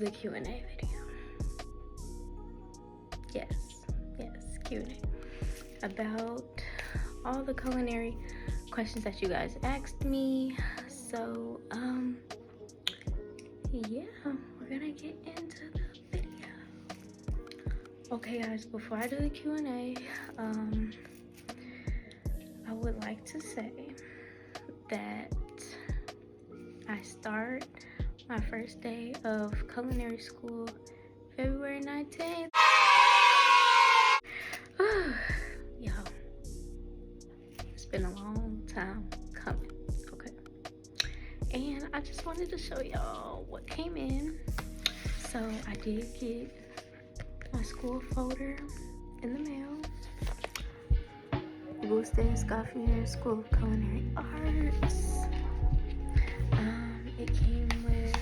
is a Q&A video. Yes, Q&A about all the culinary questions that you guys asked me. So yeah, we're gonna get into the video. Okay guys, before I do the Q&A, I would like to say that I start my first day of culinary school February 19th. Yo, it's been a long time coming, okay? And I just wanted to show y'all what came in. So I did get my school folder in the mail. Boosted Scoffier School of Culinary Arts. It came with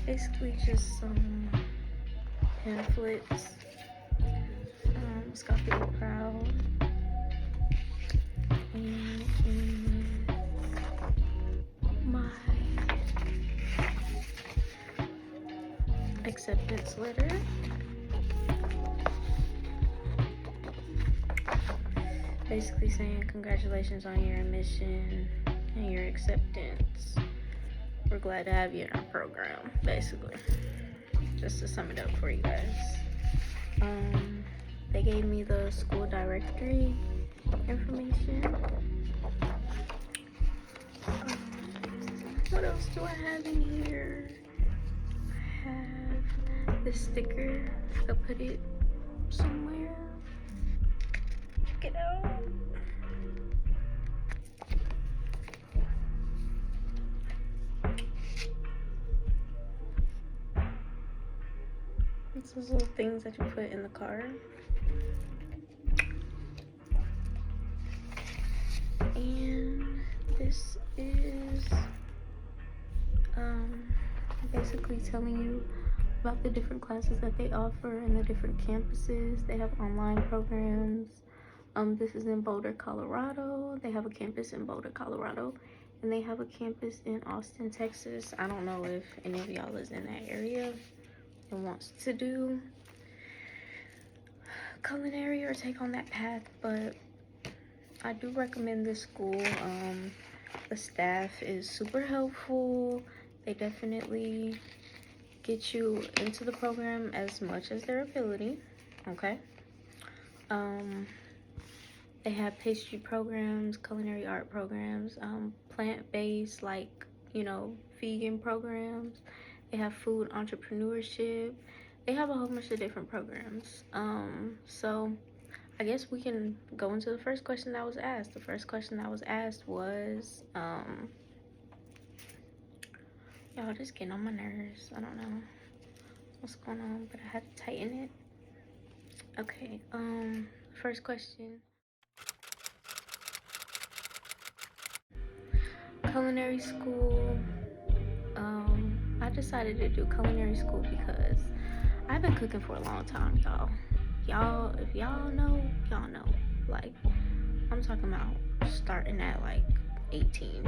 basically just some pamphlets. Scoffier Proud. And my acceptance letter. Basically saying congratulations on your admission and your acceptance. We're glad to have you in our program, basically. Just to sum it up for you guys. They gave me the school directory information. What else do I have in here? I have this sticker. I could put it somewhere. Check it out. This is little things that you put in the car. And this is basically telling you about the different classes that they offer and the different campuses. They have online programs. This is in Boulder, Colorado. They have a campus in Boulder, Colorado, and they have a campus in Austin, Texas. I don't know if any of y'all is in that area and wants to do culinary or take on that path, but I do recommend this school. The staff is super helpful. They definitely get you into the program as much as their ability, okay? They have pastry programs, culinary art programs, plant-based, like, you know, vegan programs. They have food entrepreneurship. They have a whole bunch of different programs. So I guess we can go into the first question that was asked. The first question that was asked was, y'all just getting on my nerves. I don't know what's going on, but I had to tighten it. Okay, first question. Culinary school. I decided to do culinary school because I've been cooking for a long time, y'all. If y'all know, y'all know. Like, I'm talking about starting at like 18.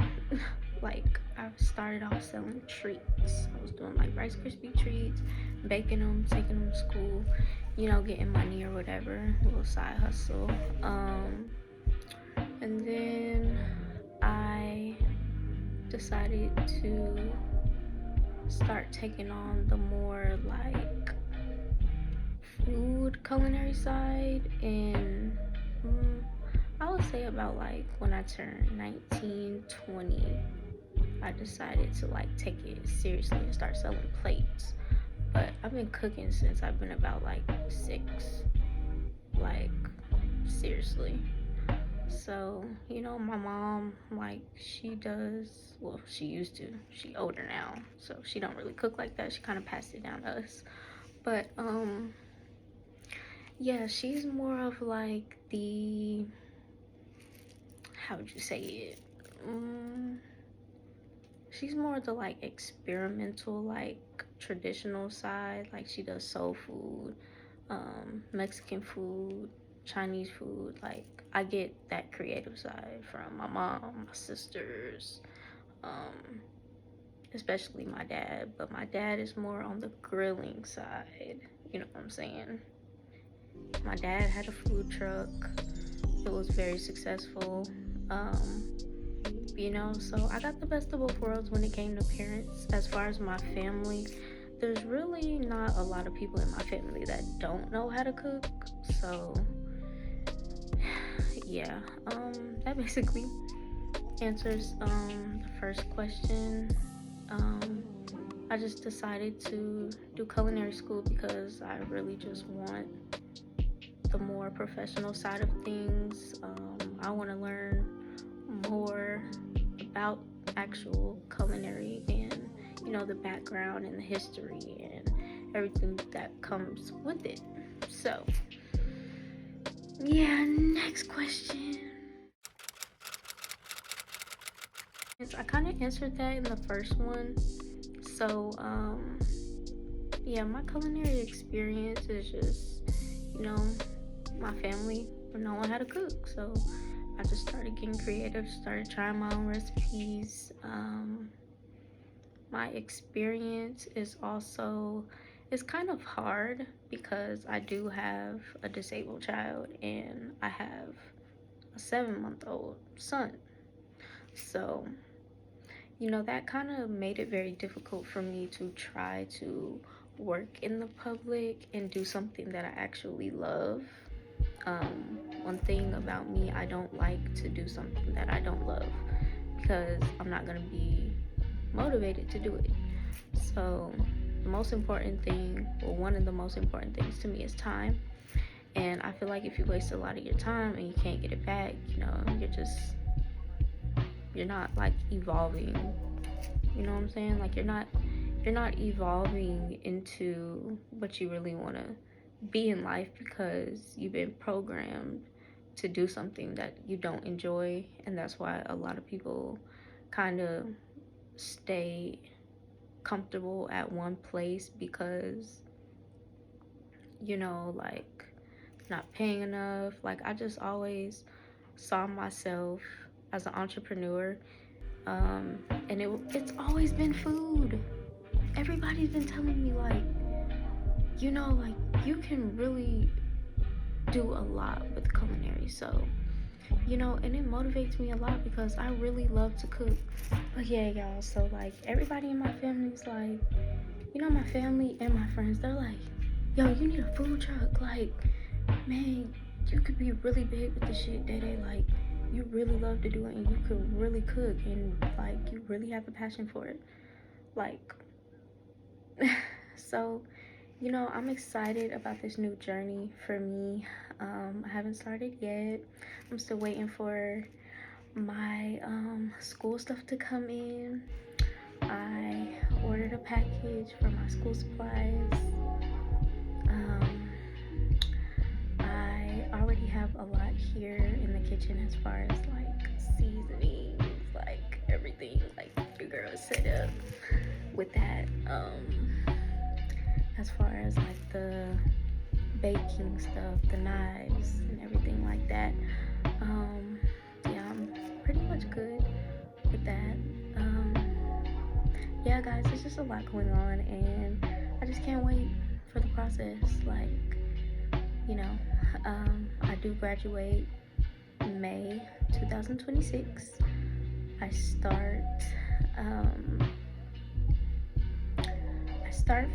Like, I started off selling treats. I was doing like Rice Krispie treats, baking them, taking them to school, you know, getting money or whatever, a little side hustle. And then I decided to start taking on the more like food culinary side, and I would say about like when I turned 19, 20, I decided to like take it seriously and start selling plates. But I've been cooking since I've been about like 6, like seriously. So, you know, my mom, like, she does, well, she used to. She older now, so she don't really cook like that. She kind of passed it down to us. But yeah, she's more of like the, how would you say it? She's more the like experimental, like traditional side. Like, she does soul food, Mexican food, Chinese food. Like, I get that creative side from my mom, my sisters. especially my dad, but my dad is more on the grilling side. You know what I'm saying? My dad had a food truck. It was very successful. Um, so I got the best of both worlds when it came to parents. As far as my family, there's really not a lot of people in my family that don't know how to cook. So yeah, that basically answers the first question. Um, I just decided to do culinary school because I really just want the more professional side of things. I want to learn more about actual culinary and the background and the history and everything that comes with it. So yeah, next question. I kind of answered that in the first one. So yeah, my culinary experience is just my family no one had to cook, so I just started getting creative, started trying my own recipes. My experience is also, it's kind of hard because I do have a disabled child and I have a 7-month-old son. So that kind of made it very difficult for me to try to work in the public and do something that I actually love. One thing about me, I don't like to do something that I don't love because I'm not going to be motivated to do it. So the most important thing, well, one of the most important things to me is time. And I feel like if you waste a lot of your time and you can't get it back, you're not like evolving. You know what I'm saying? Like you're not evolving into what you really want to be in life because you've been programmed to do something that you don't enjoy. And that's why a lot of people kind of stay comfortable at one place because like not paying enough. Like I just always saw myself as an entrepreneur, and it's always been food. Everybody's been telling me like you can really do a lot with culinary. So and it motivates me a lot because I really love to cook. But yeah, y'all, so like everybody in my family is like, my family and my friends, they're like, yo, you need a food truck. Like, man, you could be really big with this shit, Day. Like, you really love to do it and you could really cook and like you really have a passion for it. Like, so I'm excited about this new journey for me. I haven't started yet. I'm still waiting for my school stuff to come in. I ordered a package for my school supplies. I already have a lot here in the kitchen as far as like seasonings, like everything, like your girl is set up with that. As far as like the baking stuff, the knives and everything like that. Yeah, I'm pretty much good with that. Yeah, guys, there's just a lot going on and I just can't wait for the process. Like, I do graduate May 2026. I start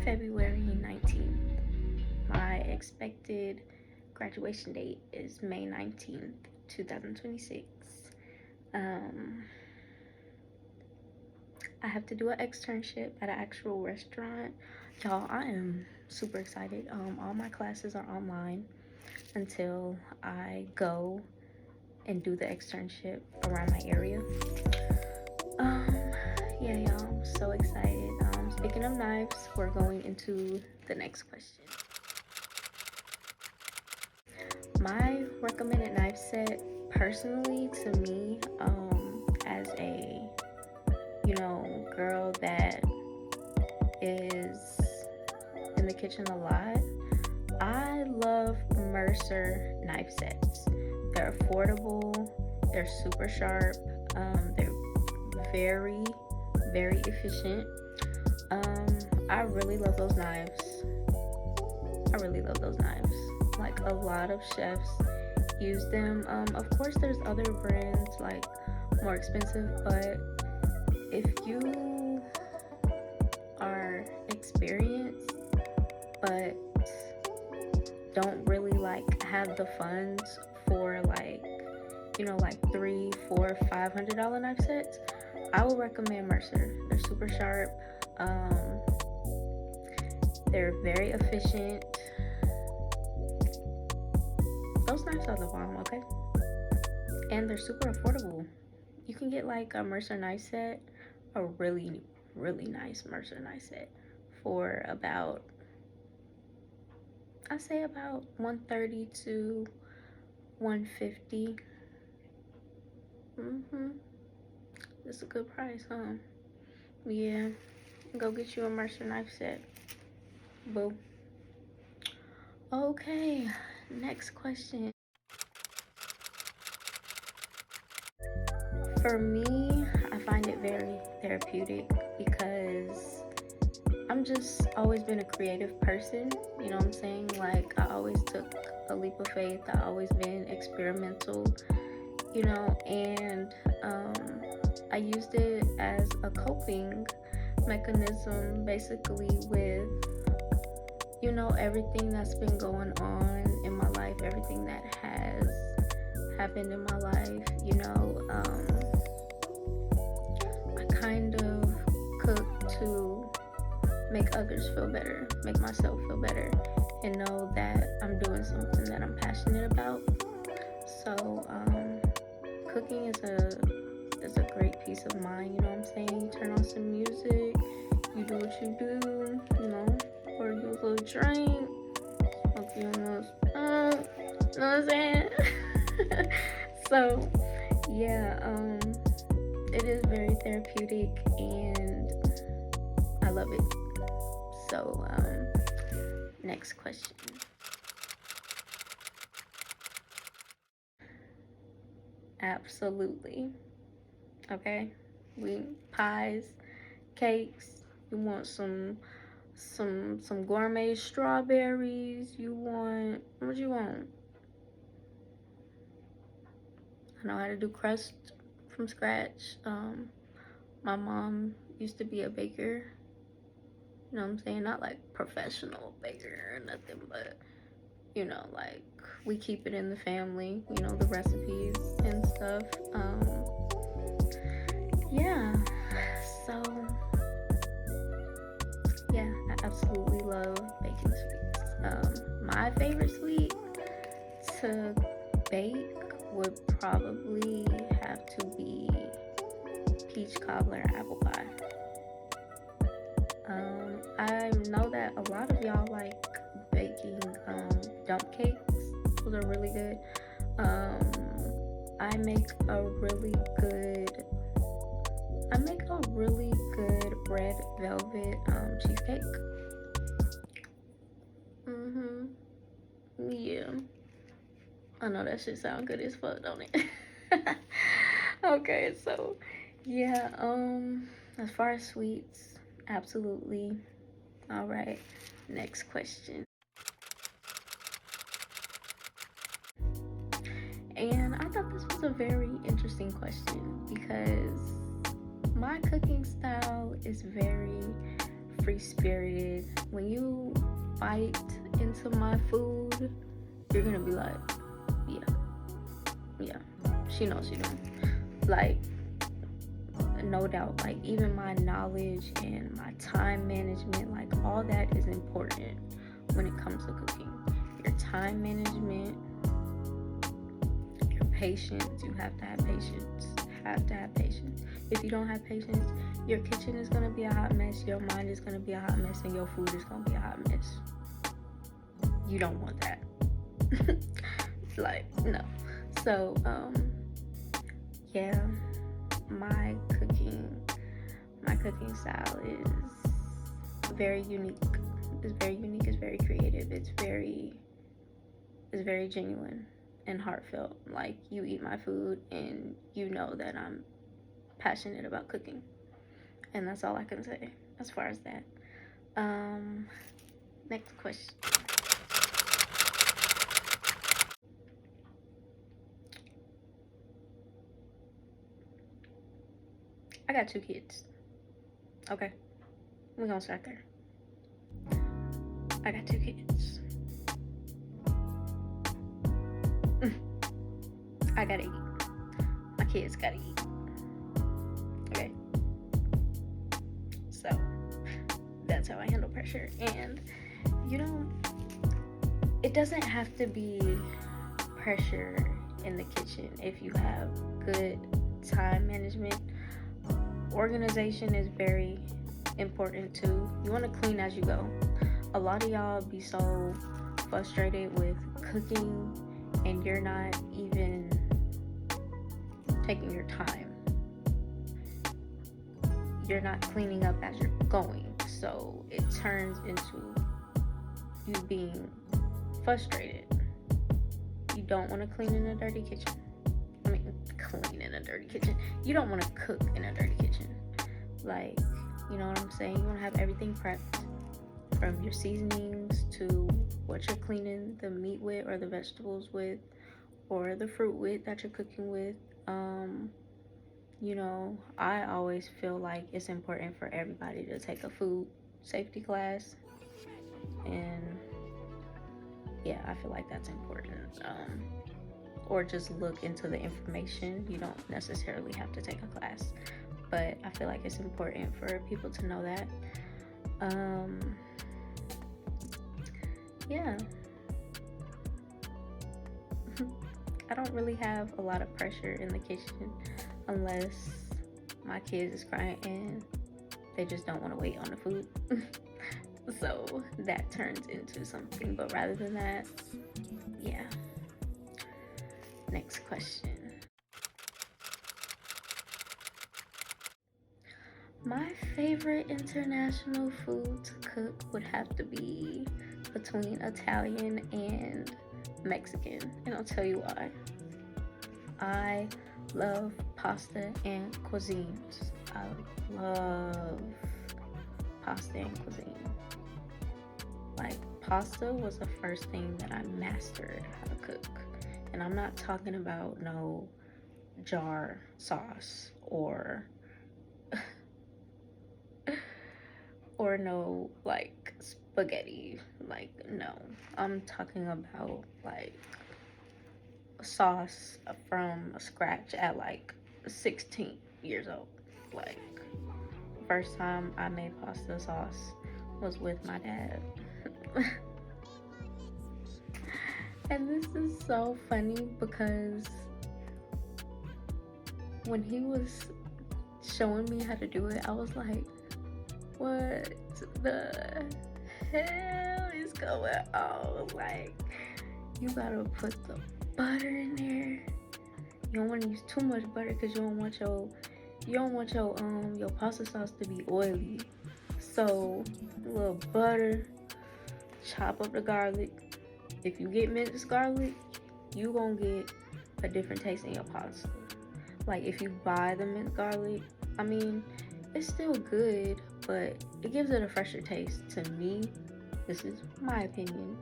February 19th. My expected graduation date is May 19th, 2026. I have to do an externship at an actual restaurant. Y'all, I am super excited. All my classes are online until I go and do the externship around my area. Yeah, y'all, I'm so excited. Speaking of knives, we're going into the next question. My recommended knife set, personally, to me, as a girl that is in the kitchen a lot, I love Mercer knife sets. They're affordable, they're super sharp, they're very, very efficient. I really love those knives. I really love those knives. Like a lot of chefs use them. Of course, there's other brands like more expensive, but if you are experienced but don't really like have the funds for like, you know, like $300, $400, $500 knife sets, I would recommend Mercer. They're super sharp. They're very efficient. Those knives are the bomb, okay? And they're super affordable. You can get like a Mercer knife set, a really, really nice Mercer knife set, for about, I say about 130 to 150. It's a good price, huh? Yeah. Go get you a Mercer knife set. Boo. Okay, next question. For me, I find it very therapeutic because I'm just always been a creative person. You know what I'm saying? Like, I always took a leap of faith. I always been experimental, you know, and I used it as a coping mechanism, basically, with, you know, everything that's been going on in my life, everything that has happened in my life, you know. I kind of cook to make others feel better, make myself feel better, and know that I'm doing something that I'm passionate about. So cooking is a great peace of mind, you know what I'm saying? You turn on some music, you do what you do, you know, pour you a little drink, smoke you a little, you know what I'm saying? So yeah, it is very therapeutic and I love it. So next question. Absolutely. Okay, we pies, cakes. You want some gourmet strawberries. You want, what you want? I know how to do crust from scratch. My mom used to be a baker. You know what I'm saying? Not like professional baker or nothing, but you know, like we keep it in the family. You know, the recipes and stuff. Yeah. So yeah, I absolutely love baking sweets. My favorite sweet to bake would probably have to be peach cobbler apple pie. I know that a lot of y'all like baking dump cakes. Those are really good. I make a really good red velvet cheesecake. Yeah. I know that shit sound good as fuck, don't it? Okay, so yeah, as far as sweets, absolutely. All right, next question. And I thought this was a very interesting question because my cooking style is very free spirited. When you bite into my food, you're gonna be like, yeah, she knows she doing. Like, no doubt, like even my knowledge and my time management, like all that is important when it comes to cooking. Your time management, your patience, you have to have patience. If you don't have patience, your kitchen is gonna be a hot mess, your mind is gonna be a hot mess, and your food is gonna be a hot mess. You don't want that. Like, no. So yeah, my cooking style is very unique. It's very creative. It's very genuine and heartfelt. Like, you eat my food and you know that I'm passionate about cooking. And that's all I can say as far as that. Next question. I got 2 kids. Okay, we're gonna start there. I got 2 kids. I gotta eat. My kids gotta eat. Okay. So that's how I handle pressure. And it doesn't have to be pressure in the kitchen if you have good time management. Organization is very important too. You want to clean as you go. A lot of y'all be so frustrated with cooking and you're not even taking your time. You're not cleaning up as you're going, so it turns into you being frustrated. You don't want to clean in a dirty kitchen. Clean in a dirty kitchen. You don't want to cook in a dirty kitchen. Like, you know what I'm saying? You want to have everything prepped, from your seasonings to what you're cleaning the meat with or the vegetables with or the fruit with that you're cooking with. I always feel like it's important for everybody to take a food safety class, and yeah, I feel like that's important. Or just look into the information. You don't necessarily have to take a class, but I feel like it's important for people to know that. Yeah. I don't really have a lot of pressure in the kitchen unless my kids is crying and they just don't want to wait on the food. So that turns into something, but rather than that, yeah. Next question. My favorite international food to cook would have to be between Italian and Mexican, and I'll tell you why. I love pasta and cuisines. I love pasta and cuisine. Like, pasta was the first thing that I mastered how to cook. And I'm not talking about no jar sauce or no like spaghetti. Like, no. I'm talking about like sauce from scratch at like 16 years old. Like, first time I made pasta sauce was with my dad. And this is so funny because when he was showing me how to do it, I was like, what the hell is going on? Like, you gotta put the butter in there. You don't want to use too much butter because you don't want your pasta sauce to be oily. So a little butter, chop up the garlic. If you get minced garlic, you gonna get a different taste in your pasta. Like, if you buy the minced garlic, I mean, it's still good, but it gives it a fresher taste. To me, this is my opinion.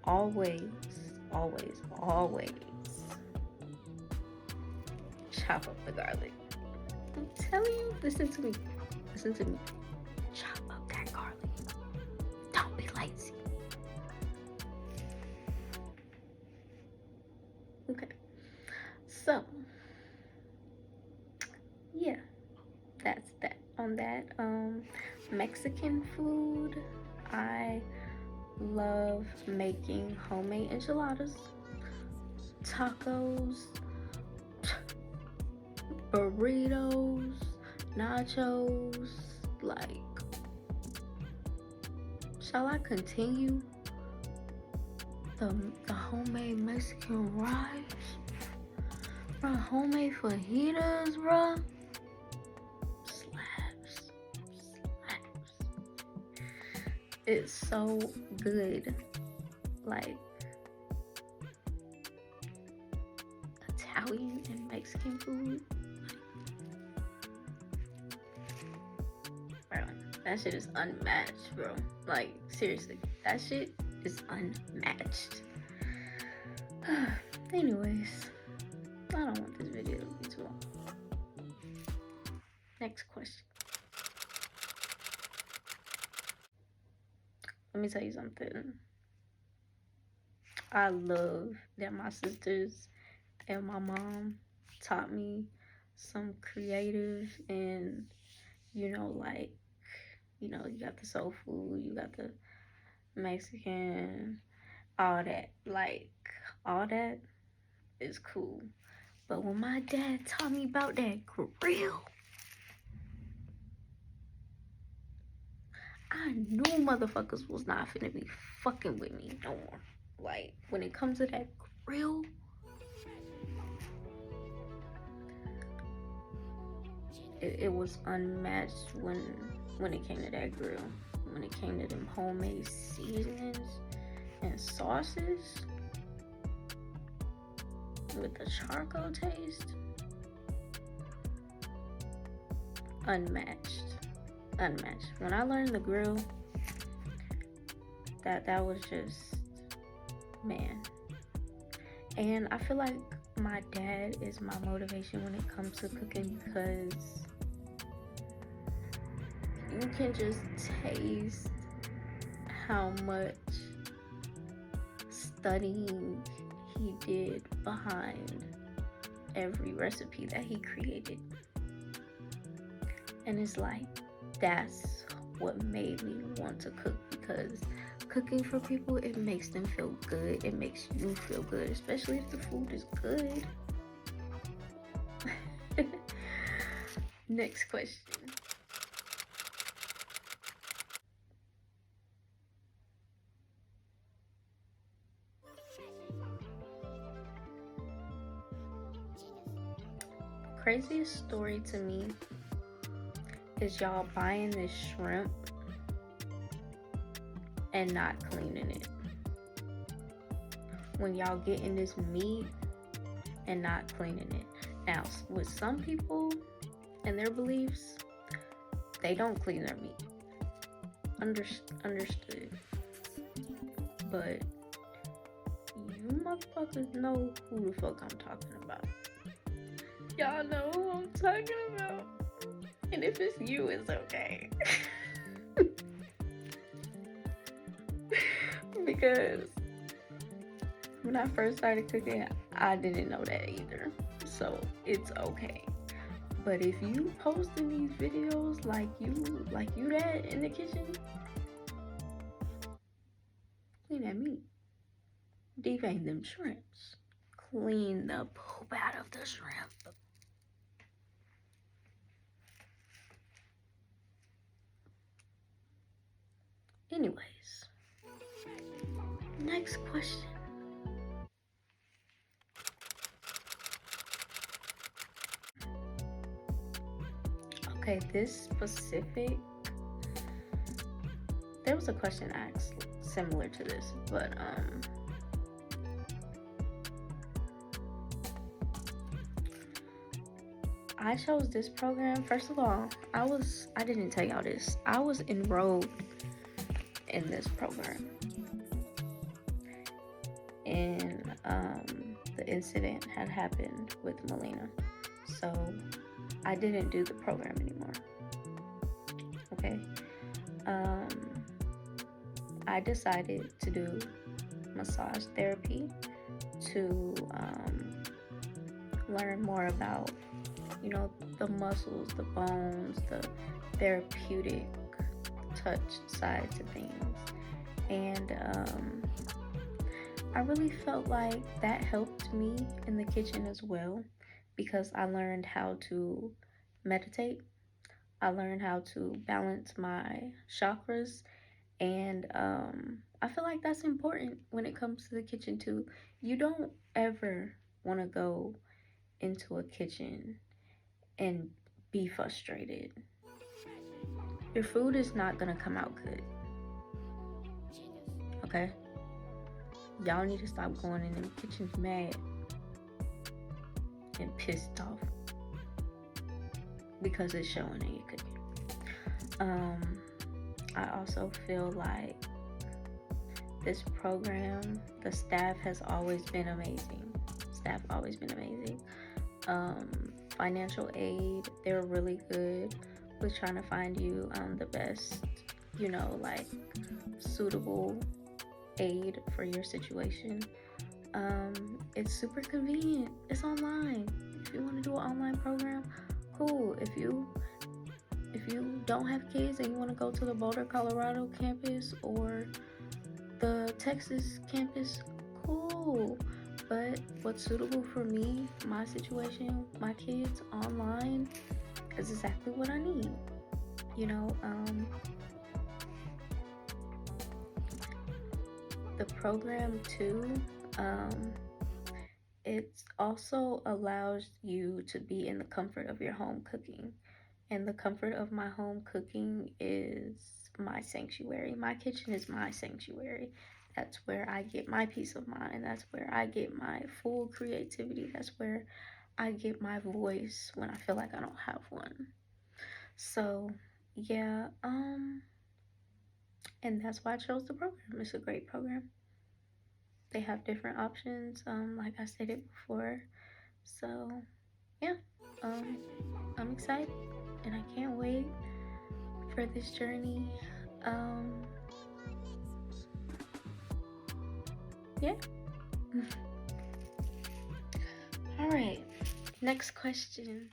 Always chop up the garlic. I'm telling you, listen to me. Chop up that garlic. Don't be lazy. Okay. So, yeah, that's that on that. Mexican food, I love making homemade enchiladas, tacos, burritos, nachos. Like, shall I continue? The homemade Mexican rice, bro, homemade fajitas, bro. Slaps. It's so good. Like, Italian and Mexican food. That shit is unmatched, bro. Like, seriously, that shit is unmatched. Anyways, I don't want this video to be too long. Next question. Let me tell you something. I love that my sisters and my mom taught me some creative and, like, you got the soul food, you got the Mexican, all that. Like, all that is cool. But when my dad taught me about that grill, I knew motherfuckers was not finna be fucking with me no more. Like, when it comes to that grill, it was unmatched when it came to that grill. When it came to them homemade seasonings and sauces with the charcoal taste, unmatched. When I learned the grill, that was just, man. And I feel like my dad is my motivation when it comes to cooking, because you can just taste how much studying he did behind every recipe that he created. And it's like, that's what made me want to cook, because cooking for people, it makes them feel good. It makes you feel good, especially if the food is good. Next question. Craziest story to me is y'all buying this shrimp and not cleaning it. When y'all getting this meat and not cleaning it. Now, with some people and their beliefs, they don't clean their meat. Understood. But you motherfuckers know who the fuck I'm talking about. Y'all know who I'm talking about. And if it's you, it's okay. Because when I first started cooking, I didn't know that either. So it's okay. But if you posting these videos like you that in the kitchen, clean that meat. Devein them shrimps. Clean the poop out of the shrimp. Anyways, next question. Okay, this specific, there was a question asked similar to this, but I chose this program. First of all, I didn't tell y'all this. I was enrolled in this program, and the incident had happened with Melina, so I didn't do the program anymore. Okay. I decided to do massage therapy to learn more about, the muscles, the bones, the therapeutic touch side to things. And I really felt like that helped me in the kitchen as well, because I learned how to meditate. I learned how to balance my chakras, and I feel like that's important when it comes to the kitchen too. You don't ever want to go into a kitchen and be frustrated. Your food is not gonna come out good. Okay? Y'all need to stop going in them kitchens mad and pissed off because it's showing in your cooking. I also feel like this program, the staff has always been amazing. Staff always been amazing. Financial aid, they're really good with trying to find you the best, like suitable aid for your situation. It's super convenient. It's online. If you want to do an online program, cool. If you don't have kids and you want to go to the Boulder, Colorado campus or the Texas campus, cool. But what's suitable for me, my situation, my kids, online is exactly what I need. The program too, it also allows you to be in the comfort of your home cooking. And the comfort of my home cooking is my sanctuary. My kitchen is my sanctuary. That's where I get my peace of mind. That's where I get my full creativity. That's where I get my voice when I feel like I don't have one. So, yeah, and that's why I chose the program. It's a great program. They have different options, like I stated before. So, yeah, I'm excited and I can't wait for this journey. Yeah. All right, next question.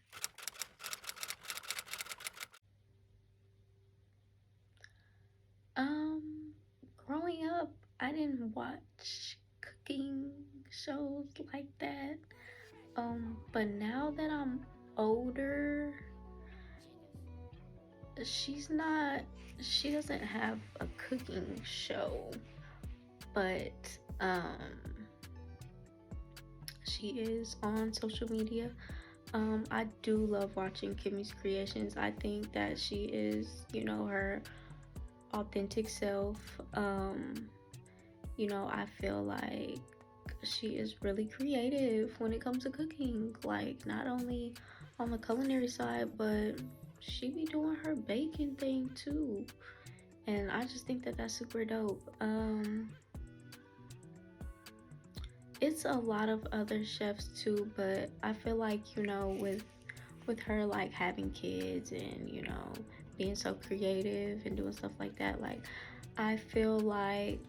Growing up, I didn't watch cooking shows like that. But now that I'm older, she doesn't have a cooking show, but she is on social media. I do love watching Kimmy's creations. I think that she is, her authentic self. I feel like she is really creative when it comes to cooking. Like, not only on the culinary side, but she be doing her baking thing too. And I just think that that's super dope. It's a lot of other chefs too, but I feel like, with her like having kids and, being so creative and doing stuff like that, like I feel like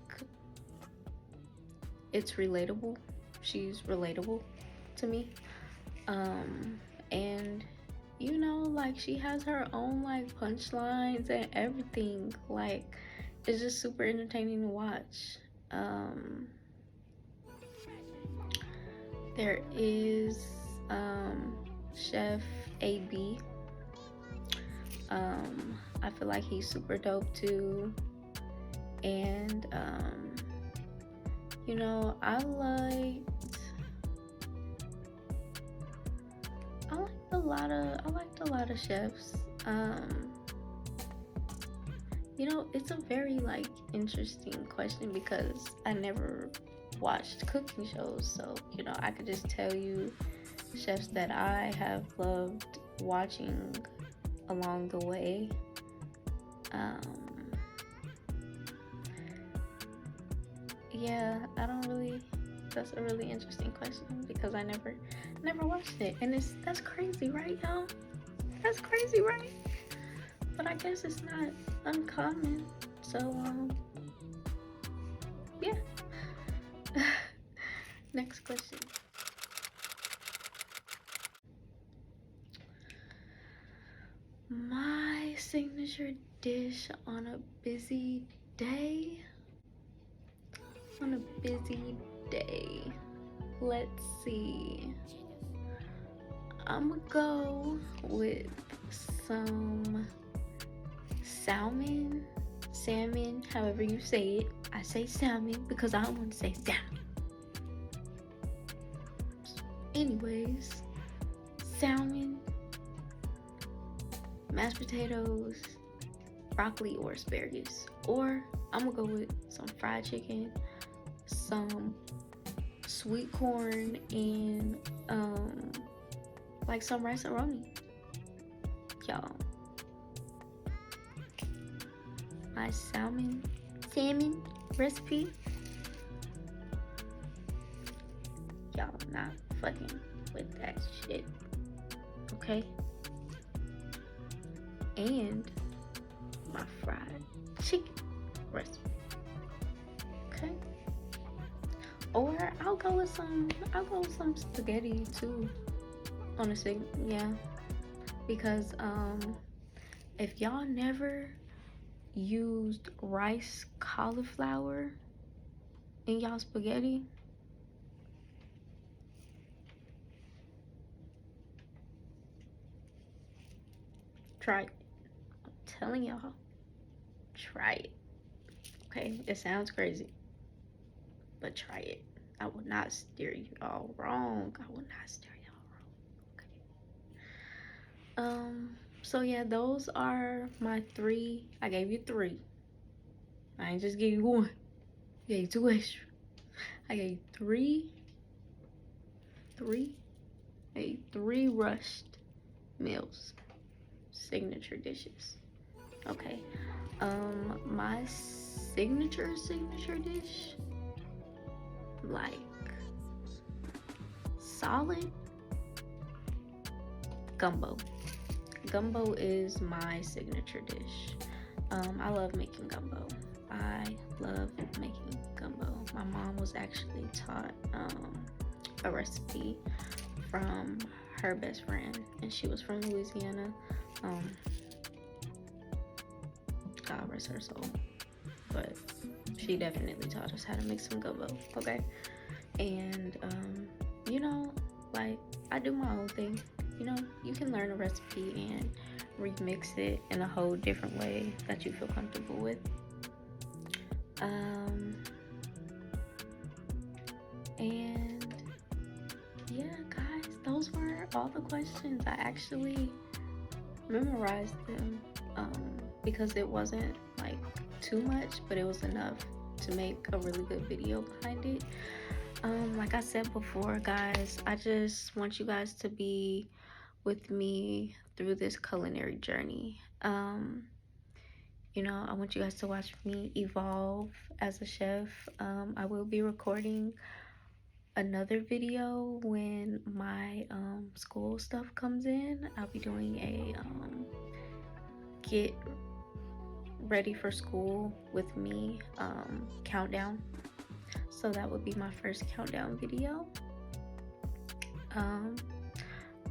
it's relatable. She's relatable to me. And like she has her own like punchlines and everything. Like it's just super entertaining to watch. There is Chef AB. I feel like he's super dope too. And I liked a lot of chefs. It's a very like interesting question because I never watched cooking shows, so I could just tell you chefs that I have loved watching along the way. Yeah, that's a really interesting question because I never watched it, and that's crazy, right, y'all? That's crazy, right? But I guess it's not uncommon. So yeah. Next question. My signature dish on a busy day. On a busy day. Let's see. I'm gonna go with some salmon, however you say it. I say salmon because I don't want to say salmon. Anyways, salmon, mashed potatoes, broccoli or asparagus. Or I'm gonna go with some fried chicken, some sweet corn, and like some rice and roni. Y'all, my salmon recipe. Y'all not fucking with that shit, okay? And my fried chicken recipe, okay? Or I'll go with some spaghetti too. Honestly, yeah. Because if y'all never used rice cauliflower in y'all spaghetti, try it. I'm telling y'all, try it. Okay, it sounds crazy, but try it. I will not steer you all wrong. I will not steer y'all wrong. Okay. So yeah, those are my 3. I gave you 3. I ain't just give you 1. I gave you 2 extra. I gave you 3 rushed meals, signature dishes. Okay. My signature dish, like solid gumbo. Gumbo is my signature dish. I love making gumbo. My mom was actually taught a recipe from her best friend, and she was from Louisiana. God rest her soul, but she definitely taught us how to make some gumbo, okay? And you know, like, I do my own thing. You know, you can learn a recipe and remix it in a whole different way that you feel comfortable with. And yeah, guys, those were all the questions. I actually memorized them because it wasn't like too much, but it was enough to make a really good video behind it. Like I said before, guys, I just want you guys to be with me through this culinary journey. You know, I want you guys to watch me evolve as a chef. I will be recording another video when my school stuff comes in. I'll be doing a get ready for school with me countdown. So that would be my first countdown video.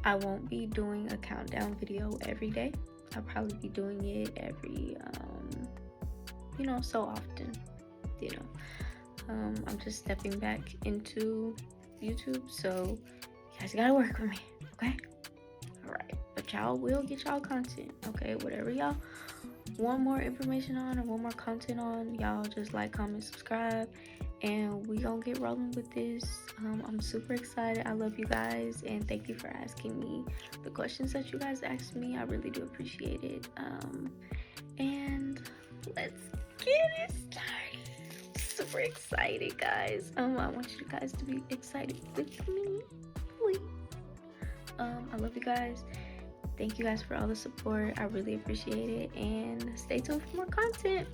I won't be doing a countdown video every day. I'll probably be doing it every you know, so often, you know. I'm just stepping back into YouTube, so you guys gotta work with me, okay? All right, but y'all will get y'all content, okay? Whatever y'all want more information on or want more content on, y'all just like, comment, subscribe, and we gonna get rolling with this. I'm super excited. I love you guys, and thank you for asking me the questions that you guys asked me. I really do appreciate it. And let's get it started. Super excited, guys. I want you guys to be excited with me, please. I love you guys. Thank you guys for all the support. I really appreciate it, and stay tuned for more content.